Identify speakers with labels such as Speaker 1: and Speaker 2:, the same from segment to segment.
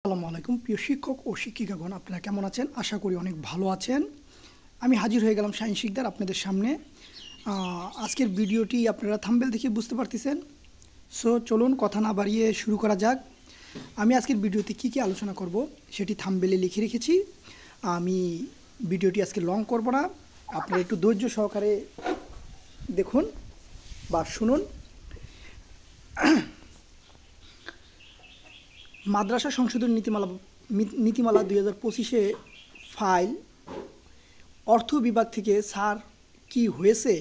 Speaker 1: আসসালামু আলাইকুম প্রিয় শিক্ষক ও শিক্ষিকাগণ, আপনারা কেমন আছেন? আশা করি অনেক ভালো আছেন। আমি হাজির হয়ে গেলাম শাহিন শিকদার আপনাদের সামনে। আজকের ভিডিওটি আপনারা থাম্বনেল দেখে বুঝতে পারতেছেন। সো চলুন কথা না বাড়িয়ে শুরু করা যাক। আমি আজকের ভিডিওতে কী আলোচনা করব সেটি থাম্বনেলে লিখে রেখেছি। আমি ভিডিওটি আজকে লং করব না, আপনারা একটু ধৈর্য সহকারে দেখুন বা শুনুন। মাদ্রাসা সংশোধন নীতিমালা 2025-এ ফাইল অর্থ বিভাগ থেকে স্যার কি হয়েছে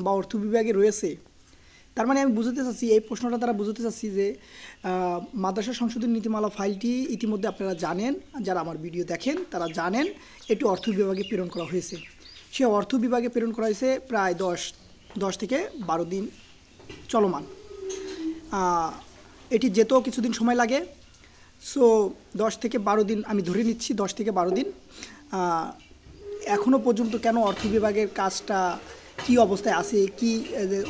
Speaker 1: বা অর্থ বিভাগে রয়েছে। তার মানে আমি বুঝতে চাচ্ছি, এই প্রশ্নটা দ্বারা বুঝতে চাচ্ছি যে মাদ্রাসা সংশোধন নীতিমালা ফাইলটি ইতিমধ্যে আপনারা জানেন, যারা আমার ভিডিও দেখেন তারা জানেন এটি অর্থ বিভাগে প্রেরণ করা হয়েছে। সে অর্থ বিভাগে প্রেরণ করা হয়েছে প্রায় 10 থেকে 12 দিন চলমান। এটি যেতেও কিছুদিন সময় লাগে। সো 10 থেকে 12 দিন আমি ধরে নিচ্ছি, 10 থেকে 12 দিন। এখনও পর্যন্ত কেন অর্থ বিভাগের কাজটা কি অবস্থায় আছে, কি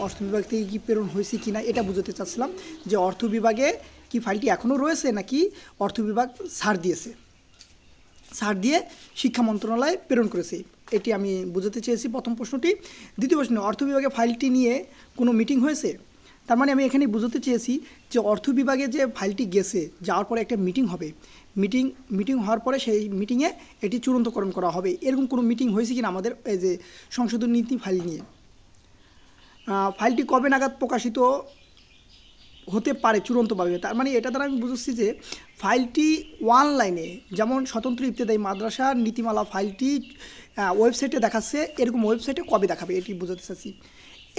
Speaker 1: অর্থ বিভাগ থেকে কি প্রেরণ হয়েছে কি না, এটা বুঝতে চাচ্ছিলাম যে অর্থ বিভাগে কি ফাইলটি এখনও রয়েছে নাকি অর্থ বিভাগ ছাড় দিয়ে শিক্ষা মন্ত্রণালয়ে প্রেরণ করেছে, এটি আমি বুঝতে চেয়েছি প্রথম প্রশ্নটি। দ্বিতীয় প্রশ্ন, অর্থ বিভাগে ফাইলটি নিয়ে কোনো মিটিং হয়েছে। তার মানে আমি এখানে বুঝতে চেয়েছি যে অর্থ বিভাগে যে ফাইলটি গেছে, যাওয়ার পরে একটা মিটিং হবে, মিটিং হওয়ার পরে সেই মিটিংয়ে এটি চূড়ান্তকরণ করা হবে। এরকম কোনো মিটিং হয়েছে কিনা আমাদের এই যে সংশোধন নীতি ফাইল নিয়ে। ফাইলটি কবে নাগাদ প্রকাশিত হতে পারে চূড়ান্তভাবে, তার মানে এটা দ্বারা আমি বুঝছি যে ফাইলটি অনলাইনে, যেমন স্বতন্ত্র ইবতেদায়ী মাদ্রাসা নীতিমালা ফাইলটি ওয়েবসাইটে দেখাচ্ছে, এরকম ওয়েবসাইটে কবে দেখাবে এটি বুঝতে চাচ্ছি।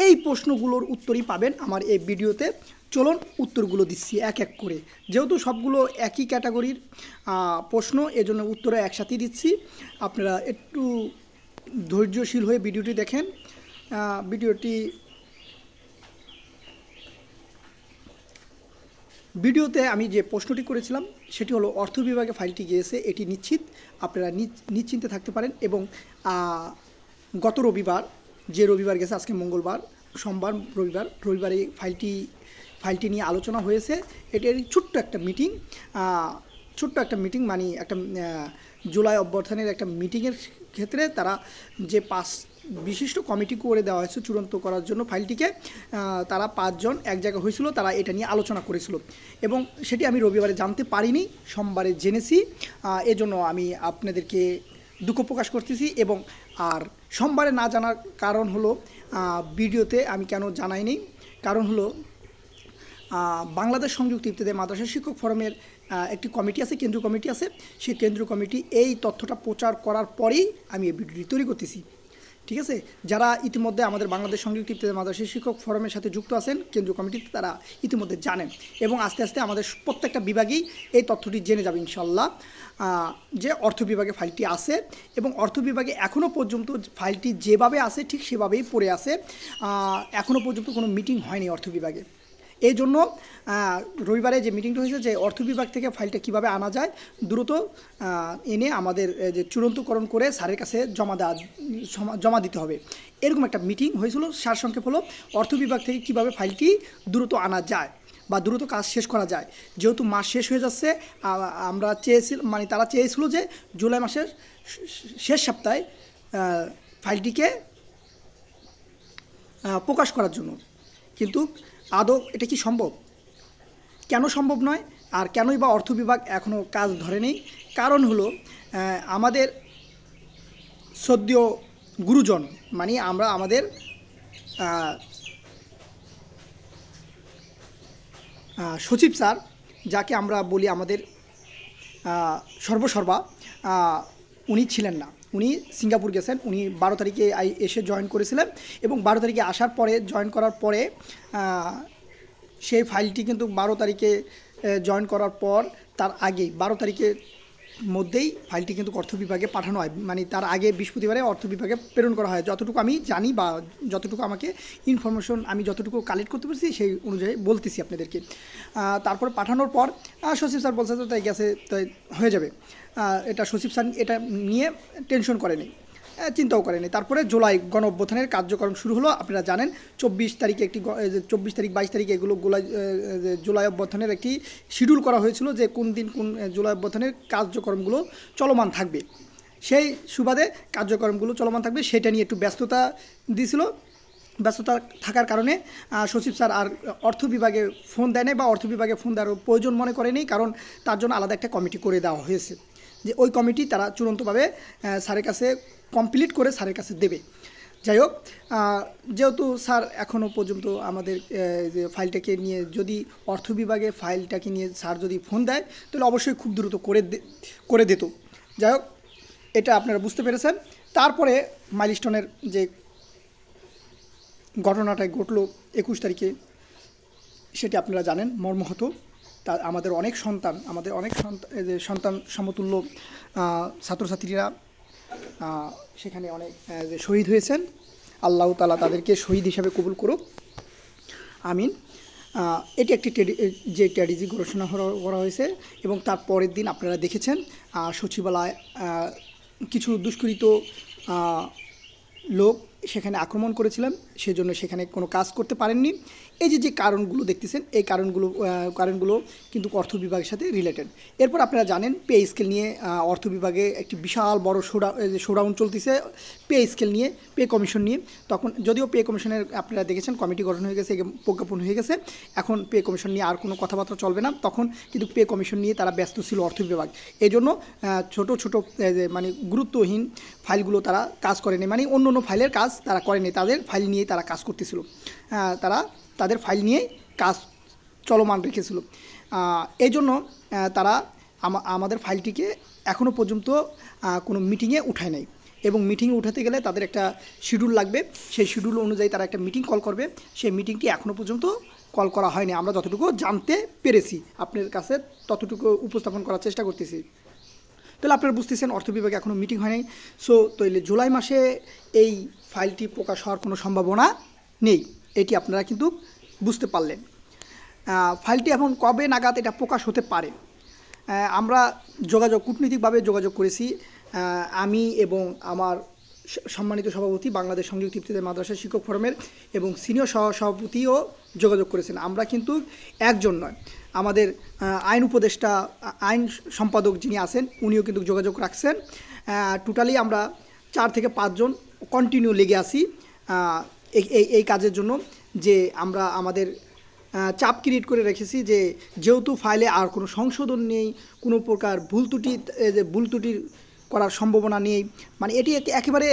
Speaker 1: এই প্রশ্নগুলোর উত্তরই পাবেন আমার এই ভিডিওতে। চলুন উত্তরগুলো দিচ্ছি এক এক করে, যেহেতু সবগুলো একই ক্যাটাগরির প্রশ্ন, এজন্য উত্তরে একসাথেই দিচ্ছি। আপনারা একটু ধৈর্যশীল হয়ে ভিডিওটি দেখেন। ভিডিওতে আমি যে প্রশ্নটি করেছিলাম সেটি হলো অর্থ বিভাগে ফাইলটি গিয়েছে, এটি নিশ্চিত, আপনারা নিশ্চিন্তে থাকতে পারেন। এবং গত রবিবার, যে রবিবার গেছে, আজকে মঙ্গলবার, সোমবার, রবিবারে ফাইলটি নিয়ে আলোচনা হয়েছে। এটির ছোট্ট একটা মিটিং, মানে একটা জুলাই অভ্যর্থনের একটা মিটিংয়ের ক্ষেত্রে তারা যে 5 বিশিষ্ট কমিটি করে দেওয়া হয়েছে চূড়ান্ত করার জন্য ফাইলটিকে, তারা 5 জন এক জায়গায় হয়েছিল, তারা এটা নিয়ে আলোচনা করেছিল এবং সেটি আমি রবিবারে জানতে পারিনি, সোমবারে জেনেছি। এজন্য আমি আপনাদেরকে দুঃখ প্রকাশ করতেছি। এবং আর সোমবারে না জানার কারণ হলো, ভিডিওতে আমি কেন জানাইনি, কারণ হলো বাংলাদেশ সংযুক্ত ইবতেদায়ী মাদ্রাসা শিক্ষক ফোরামের একটি কমিটি আছে, কেন্দ্রীয় কমিটি আছে। সেই কেন্দ্রীয় কমিটি এই তথ্যটা প্রচার করার পরেই আমি এই ভিডিওটি তৈরি করতেছি, ঠিক আছে। যারা ইতিমধ্যে আমাদের বাংলাদেশ সংযুক্ত ইবতেদায়ী মাদ্রাসা শিক্ষক ফোরামের সাথে যুক্ত আছেন কেন্দ্রীয় কমিটিতে, তারা ইতিমধ্যে জানেন এবং আস্তে আস্তে আমাদের প্রত্যেকটা বিভাগেই এই তথ্যটি জেনে যাবে ইনশাল্লাহ, যে অর্থ বিভাগে ফাইলটি আছে এবং অর্থ বিভাগে এখনও পর্যন্ত ফাইলটি যেভাবে আছে ঠিক সেভাবেই পড়ে আছে। এখনও পর্যন্ত কোনো মিটিং হয়নি অর্থ বিভাগে। এই জন্য রবিবারে যে মিটিংটা হয়েছে, যে অর্থ বিভাগ থেকে ফাইলটা কিভাবে আনা যায়, দ্রুত এনে আমাদের যে চূড়ান্তকরণ করে স্যারের কাছে জমা দিতে হবে, এরকম একটা মিটিং হয়েছিল। সারসংক্ষেপ হলো অর্থ বিভাগ থেকে কিভাবে ফাইলটি দ্রুত আনা যায় বা দ্রুত কাজ শেষ করা যায়। যেহেতু মাস শেষ হয়ে যাচ্ছে, আমরা তারা চেয়েছিল যে জুলাই মাসের শেষ সপ্তাহে ফাইলটিকে প্রকাশ করার জন্য, কিন্তু আদৌ এটা কি সম্ভব? কেন সম্ভব নয়, আর কেনই বা অর্থ বিভাগ এখনও কাজ ধরেনি? কারণ হলো আমাদের শ্রদ্ধেয় গুরুজন, মানে আমরা আমাদের সচিব স্যার, যাকে আমরা বলি আমাদের সর্বসর্বা, উনি ছিলেন না, উনি সিঙ্গাপুর গেছেন। উনি 12 তারিখে এসে জয়েন করেছিলেন এবং 12 তারিখে আসার পরে, জয়েন করার পরে সেই ফাইলটি কিন্তু 12 তারিখে জয়েন করার পর, তার আগে 12 তারিখের মধ্যেই ফাইলটি কিন্তু অর্থ বিভাগে পাঠানো হয়, মানে তার আগে বৃহস্পতিবারে অর্থ বিভাগে প্রেরণ করা হয়, যতটুকু আমি জানি বা যতটুকু আমাকে ইনফরমেশন আমি যতটুকু কালেক্ট করতে পারছি সেই অনুযায়ী বলতেছি আপনাদেরকে। তারপর পাঠানোর পর সচিব স্যার বলছে তো তাই গেছে, তাই হয়ে যাবে, এটা সচিব স্যার এটা নিয়ে টেনশন করেনি। চিন্তাও করেনি। তারপরে জুলাই গণ অভ্যুত্থানের কার্যক্রম শুরু হলো। আপনারা জানেন 24 তারিখে 24 তারিখ 22 তারিখে এগুলো জুলাই অভ্যুত্থানের একটি শিডিউল করা হয়েছিল যে কোন দিন কোন জুলাই অভ্যুত্থানের কার্যক্রমগুলো চলমান থাকবে, সেই সুবাদে কার্যক্রমগুলো চলমান থাকবে সেটা নিয়ে একটু ব্যস্ততা দিয়েছিল। ব্যস্ততা থাকার কারণে সচিব স্যার আর অর্থ বিভাগে ফোন দেয় নাই বা অর্থ বিভাগে ফোন দেওয়ার প্রয়োজন মনে করেনি, কারণ তার জন্য আলাদা একটা কমিটি করে দেওয়া হয়েছে যে ওই কমিটি তারা চূড়ান্তভাবে স্যারের কাছে কমপ্লিট করে স্যারের কাছে দেবে। যাই হোক, যেহেতু স্যার এখনও পর্যন্ত আমাদের যে ফাইলটাকে নিয়ে যদি অর্থ বিভাগে ফাইলটাকে নিয়ে স্যার যদি ফোন দেয় তাহলে অবশ্যই খুব দ্রুত করে দিত। যাই হোক, এটা আপনারা বুঝতে পেরেছেন। তারপরে মাইলস্টোনের যে ঘটনাটাই ঘটলো 21 তারিখে, সেটি আপনারা জানেন মর্মাহত। তা আমাদের অনেক সন্তান সমতুল্য ছাত্রছাত্রীরা সেখানে অনেক শহীদ হয়েছেন। আল্লাহ তাআলা তাদেরকে শহীদ হিসাবে কবুল করুক, আমিন। এটি একটি যে ট্র্যাজেডি ঘোষণা করা হয়েছে এবং তার পরের দিন আপনারা দেখেছেন সচিবালয় কিছু দুষ্কৃত লোক সেখানে আক্রমণ করেছিলেন, সেজন্য সেখানে কোনো কাজ করতে পারেননি। এই যে কারণগুলো দেখতেছেন, এই কারণগুলো কিন্তু অর্থ বিভাগের সাথে রিলেটেড। এরপর আপনারা জানেন পে স্কেল নিয়ে অর্থ বিভাগে একটি বিশাল বড় শোডাউন চলতেছে পে স্কেল নিয়ে, পে কমিশন নিয়ে। তখন যদিও পে কমিশনের আপনারা দেখেছেন কমিটি গঠন হয়ে গেছে, প্রজ্ঞাপন হয়ে গেছে, এখন পে কমিশন নিয়ে আর কোনো কথাবার্তা চলবে না। তখন কিন্তু পে কমিশন নিয়ে তারা ব্যস্ত ছিল অর্থ বিভাগ। এই জন্য ছোটো মানে গুরুত্বহীন ফাইলগুলো তারা কাজ করেনি, মানে অন্য ফাইলের কাজ তারা করেনি, তাদের ফাইল নিয়েই তারা কাজ করতেছিল। তাদের ফাইল নিয়েই কাজ চলমান রেখেছিল। এই জন্য তারা আমাদের ফাইলটিকে এখনও পর্যন্ত কোনো মিটিংয়ে উঠায় নাই, এবং মিটিংয়ে উঠাতে গেলে তাদের একটা শিডিউল লাগবে। সেই শিডিউল অনুযায়ী তারা একটা মিটিং কল করবে। সেই মিটিংটি এখনও পর্যন্ত কল করা হয়নি। আমরা যতটুকু জানতে পেরেছি আপনার কাছে ততটুকু উপস্থাপন করার চেষ্টা করতেছি। তাহলে আপনারা বুঝতেছেন অর্থ বিভাগে এখনও মিটিং হয় নাই। সো তাহলে জুলাই মাসে এই ফাইলটি প্রকাশ হওয়ার কোনো সম্ভাবনা নেই, এটি আপনারা কিন্তু বুঝতে পারলেন। ফাইলটি এখন কবে নাগাদ এটা প্রকাশ হতে পারে, আমরা কূটনৈতিকভাবে যোগাযোগ করেছি। আমি এবং আমার সম্মানিত সভাপতি বাংলাদেশ সংযুক্ত ইফতেদায়ী মাদ্রাসা শিক্ষক ফোরামের এবং সিনিয়র সভাপতিও যোগাযোগ করেছেন। আমরা কিন্তু একজন নয়, আমাদের আইন উপদেষ্টা আইন সম্পাদক যিনি আছেন উনিও কিন্তু যোগাযোগ রাখছেন। টোটালি আমরা 4 থেকে 5 জন কন্টিনিউ লেগে আছি এই কাজের জন্য, যে আমরা আমাদের চাপ ক্রিয়েট করে রেখেছি যে যেহেতু ফাইলে আর কোনো সংশোধন নেই, কোনো প্রকার ভুল ত্রুটি করার সম্ভাবনা নেই, মানে এটি একেবারে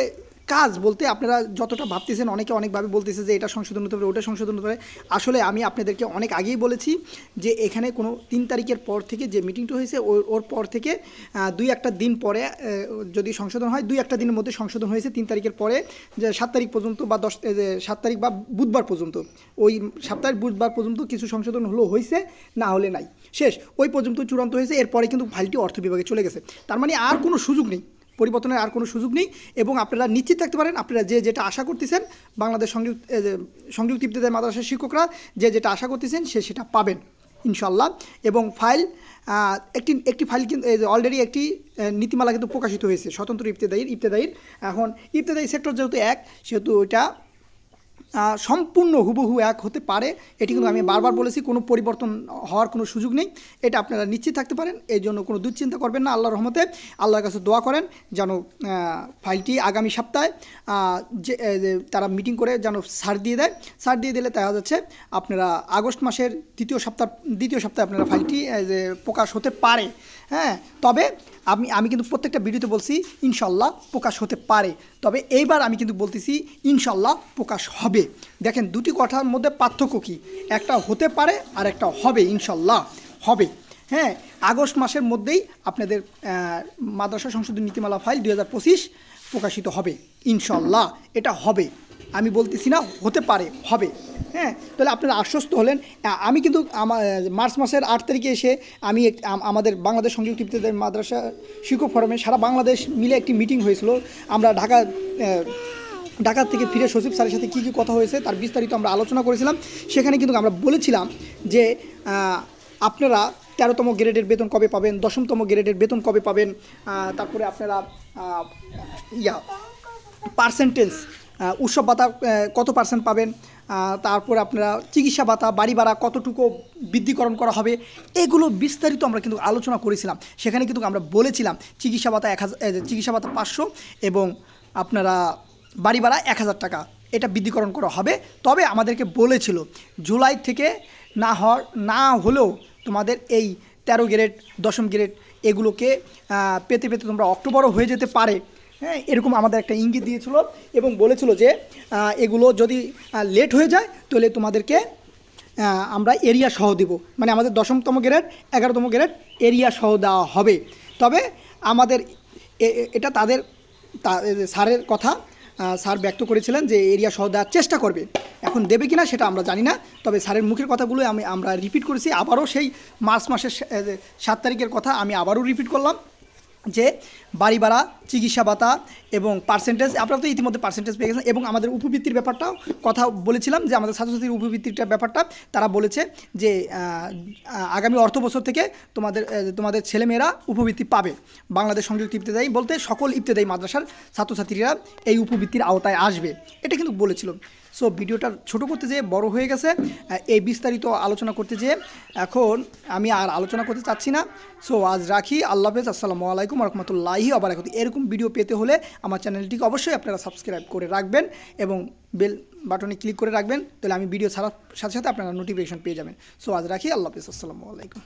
Speaker 1: কাজ বলতে আপনারা যতটা ভাবতেছেন অনেকে অনেকভাবে বলতেছে যে এটা সংশোধন হতে পারে, ওটা সংশোধন হতে পারে। আসলে আমি আপনাদেরকে অনেক আগেই বলেছি যে এখানে কোনো 3 তারিখের পর থেকে যে মিটিংটা হয়েছে ওর পর থেকে 2-1 দিন পরে যদি সংশোধন হয়, 2-1 দিনের মধ্যে সংশোধন হয়েছে। 3 তারিখের পরে যে 7 তারিখ পর্যন্ত বা 7 তারিখ বা বুধবার পর্যন্ত, ওই সপ্তাহের বুধবার পর্যন্ত কিছু সংশোধন হয়েছে, না হলে নাই, শেষ ওই পর্যন্ত চূড়ান্ত হয়েছে। এরপরে কিন্তু ফাইলটি অর্থ বিভাগে চলে গেছে। তার মানে আর কোনো সুযোগ নেই, পরিবর্তনের আর কোনো সুযোগ নেই। এবং আপনারা নিশ্চিত থাকতে পারেন আপনারা যেটা আশা করতেছেন, বাংলাদেশ সংযুক্ত ইফতেদায়ী মাদ্রাসার শিক্ষকরা যেটা আশা করতেছেন সেটা পাবেন ইনশাল্লাহ। এবং ফাইল একটি ফাইল কিন্তু অলরেডি একটি নীতিমালা কিন্তু প্রকাশিত হয়েছে স্বতন্ত্র ইফতেদায়ীর। এখন ইফতেদায়ী সেক্টর যেহেতু এক, সেহেতু ওইটা সম্পূর্ণ হুবহু এক হতে পারে, এটি কিন্তু আমি বারবার বলেছি, কোনো পরিবর্তন হওয়ার কোনো সুযোগ নেই, এটা আপনারা নিশ্চিত থাকতে পারেন। এই জন্য কোনো দুশ্চিন্তা করবেন না। আল্লাহর রহমতে আল্লাহর কাছে দোয়া করেন যেন ফাইলটি আগামী সপ্তাহে যে তারা মিটিং করে যেন ছাড় দিয়ে দিলে দেখা যাচ্ছে আপনারা আগস্ট মাসের দ্বিতীয় সপ্তাহে আপনারা ফাইলটি প্রকাশ হতে পারে। হ্যাঁ, তবে আমি কিন্তু প্রত্যেকটা ভিডিওতে বলছি ইনশাল্লাহ প্রকাশ হতে পারে, তবে এইবার আমি কিন্তু বলতেছি ইনশাল্লাহ প্রকাশ হবে। দেখেন দুটি কথার মধ্যে পার্থক্য কী, একটা হতে পারে আর একটা হবে, ইনশাল্লাহ হবে। হ্যাঁ, আগস্ট মাসের মধ্যেই আপনাদের মাদ্রাসা সংশোধনী নীতিমালা ফাইল 2025 প্রকাশিত হবে ইনশাল্লাহ, এটা হবে। আমি বলতেছি না হতে পারে, হবে। হ্যাঁ, তাহলে আপনারা আশ্বস্ত হলেন। আমি কিন্তু মার্চ মাসের 8 তারিখে এসে আমি আমাদের বাংলাদেশ সংযুক্ত ইফতেদায়ী মাদ্রাসা শিক্ষক ফোরামে সারা বাংলাদেশ মিলে একটি মিটিং হয়েছিল। আমরা ঢাকা থেকে ফিরে সচিব স্যারের সাথে কী কথা হয়েছে তার বিস্তারিত আমরা আলোচনা করেছিলাম। সেখানে কিন্তু আমরা বলেছিলাম যে আপনারা 13তম গ্রেডের বেতন কবে পাবেন, 10তম গ্রেডের বেতন কবে পাবেন, তারপরে আপনারা পার্সেন্টেজ উৎসব ভাতা কত পার্সেন্ট পাবেন, তারপরে আপনারা চিকিৎসা ভাতা বাড়ি ভাড়া কতটুকু বৃদ্ধিকরণ করা হবে, এগুলো বিস্তারিত আমরা কিন্তু আলোচনা করেছিলাম। সেখানে কিন্তু আমরা বলেছিলাম চিকিৎসা ভাতা 500 এবং আপনারা বাড়ি ভাড়া 1000 টাকা এটা বৃদ্ধিকরণ করা হবে। তবে আমাদেরকে বলেছিল জুলাই থেকে না হলেও তোমাদের এই 13 গ্রেড 10ম গ্রেড এগুলোকে পেতে পেতে তোমরা অক্টোবরও হয়ে যেতে পারে। হ্যাঁ, এরকম আমাদের একটা ইঙ্গিত দিয়েছিল এবং বলেছিল যে এগুলো যদি লেট হয়ে যায় তাহলে তোমাদেরকে আমরা এরিয়া সহ দেব, মানে আমাদের 10তম গ্রেড 11তম গ্রেড এরিয়া সহ দেওয়া হবে। তবে আমাদের এটা তাদের স্যারের কথা, স্যার ব্যক্ত করেছিলেন যে এরিয়া সহ দেওয়ার চেষ্টা করবে। এখন দেবে কিনা সেটা আমরা জানি না, তবে স্যারের মুখের কথাগুলো আমরা রিপিট করেছি। আবারও সেই মার্চ মাসের 7 তারিখের কথা আমি আবারও রিপিট করলাম যে বাড়ি ভাড়া চিকিৎসা ভাতা এবং পার্সেন্টেজ, আপনারা তো ইতিমধ্যে পার্সেন্টেজ পেয়ে গেছেন। এবং আমাদের উপবৃত্তির ব্যাপারটাও কথা বলেছিলাম যে আমাদের ছাত্রছাত্রীর উপবৃত্তিটা ব্যাপারটা তারা বলেছে যে আগামী অর্থ বছর থেকে তোমাদের ছেলেমেয়েরা উপবৃত্তি পাবে। বাংলাদেশ সংযুক্ত ইবতেদায়ী বলতে সকল ইবতেদায়ী মাদ্রাসার ছাত্রছাত্রীরা এই উপবৃত্তির আওতায় আসবে, এটা কিন্তু বলেছিল। সো ভিডিওটা ছোট করতে যেয়ে বড় হয়ে গেছে, এই বিস্তারিত আলোচনা করতে যেয়ে এখন আমি আর আলোচনা করতে চাচ্ছি না। সো আজ রাখি, আল্লাহ হাফেজ, আসসালামু আলাইকুম রহমতুল্লাহি ওয়া বারাকাতুহু। এরকম ভিডিও পেতে হলে আমার চ্যানেলটিকে অবশ্যই আপনারা সাবস্ক্রাইব করে রাখবেন এবং বেল বাটনে ক্লিক করে রাখবেন, তাহলে আমি ভিডিও ছাড়ার সাথে সাথে আপনারা নোটিফিকেশন পেয়ে যাবেন। সো আজ রাখি, আল্লাহ হাফেজ, আসসালামু আলাইকুম।